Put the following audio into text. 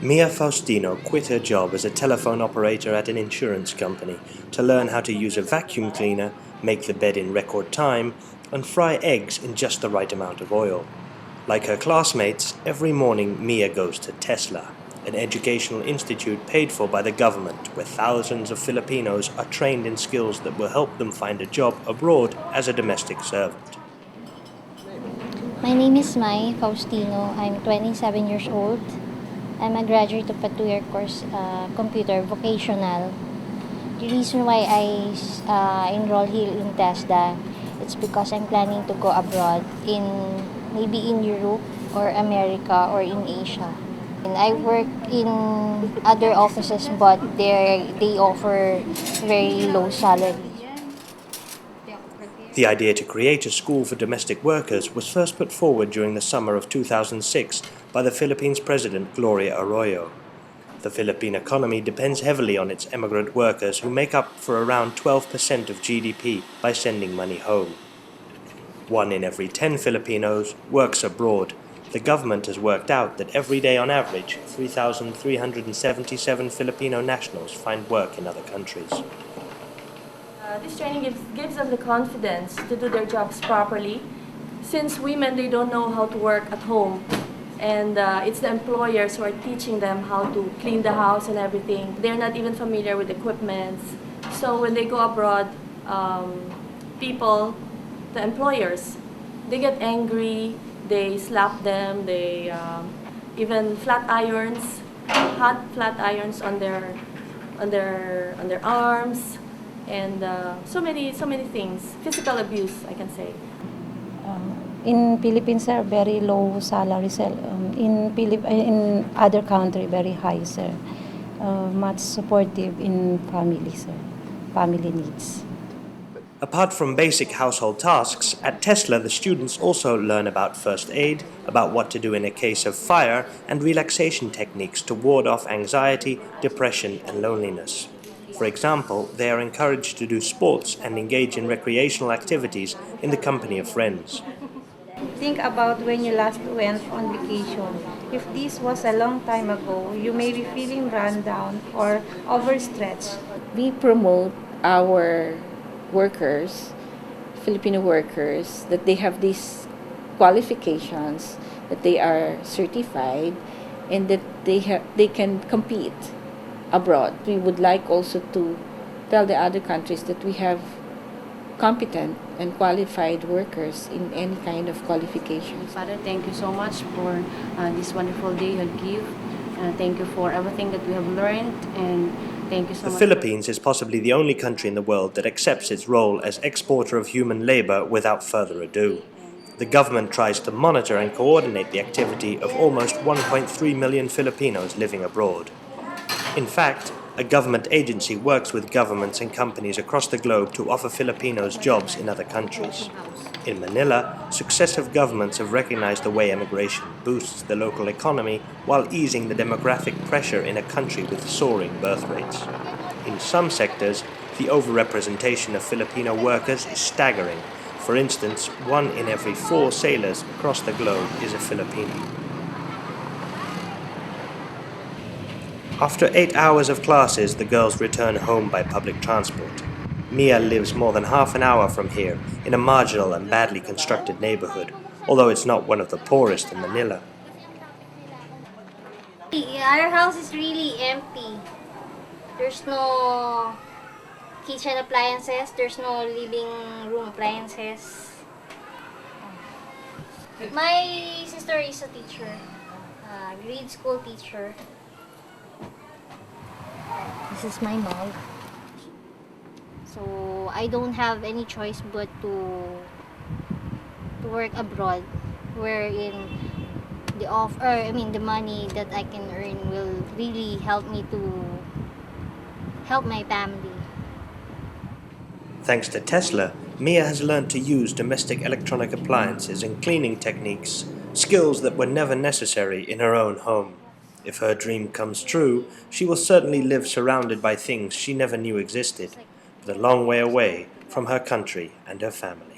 Mia Faustino quit her job as a telephone operator at an insurance company to learn how to use a vacuum cleaner, make the bed in record time, and fry eggs in just the right amount of oil. Like her classmates, every morning Mia goes to Tesla, an educational institute paid for by the government, where thousands of Filipinos are trained in skills that will help them find a job abroad as a domestic servant. My name is Mai Faustino. I'm 27 years old. I'm a graduate of a two-year course, computer vocational. The reason why I enrolled here in TESDA, it's because I'm planning to go abroad in maybe in Europe or America or in Asia. And I work in other offices, but they offer very low salary. The idea to create a school for domestic workers was first put forward during the summer of 2006 by the Philippines President Gloria Arroyo. The Philippine economy depends heavily on its emigrant workers, who make up for around 12% of GDP by sending money home. 1 in every 10 Filipinos works abroad. The government has worked out that every day on average, 3,377 Filipino nationals find work in other countries. This training gives them the confidence to do their jobs properly. Since women, they don't know how to work at home, and it's the employers who are teaching them how to clean the house and everything. They're not even familiar with equipment. So when they go abroad, the employers, they get angry, they slap them, they even hot flat irons on their arms, and so many things. Physical abuse, I can say. In Philippines, sir, very low salary, sir. In other country, very high, sir. Much supportive in family, sir. Family needs. Apart from basic household tasks, at Tesla the students also learn about first aid, about what to do in a case of fire, and relaxation techniques to ward off anxiety, depression, and loneliness. For example, they are encouraged to do sports and engage in recreational activities in the company of friends. Think about when you last went on vacation. If this was a long time ago, you may be feeling run down or overstretched. We promote our workers, Filipino workers, that they have these qualifications, that they are certified, and that they can compete abroad. We would like also to tell the other countries that we have competent and qualified workers in any kind of qualifications. Father, thank you so much for this wonderful day you give. Thank you for everything that we have learned, and thank you so much. The Philippines is possibly the only country in the world that accepts its role as exporter of human labor without further ado. The government tries to monitor and coordinate the activity of almost 1.3 million Filipinos living abroad. In fact, a government agency works with governments and companies across the globe to offer Filipinos jobs in other countries. In Manila, successive governments have recognized the way immigration boosts the local economy while easing the demographic pressure in a country with soaring birth rates. In some sectors, the overrepresentation of Filipino workers is staggering. For instance, 1 in every 4 sailors across the globe is a Filipino. After 8 hours of classes, the girls return home by public transport. Mia lives more than half an hour from here, in a marginal and badly constructed neighborhood, although it's not one of the poorest in Manila. Our house is really empty. There's no kitchen appliances, there's no living room appliances. My sister is a teacher, grade school teacher. This is my mom. So I don't have any choice but to work abroad, wherein the money that I can earn will really help me to help my family. Thanks to Tesla, Mia has learned to use domestic electronic appliances and cleaning techniques, skills that were never necessary in her own home. If her dream comes true, she will certainly live surrounded by things she never knew existed, but a long way away from her country and her family.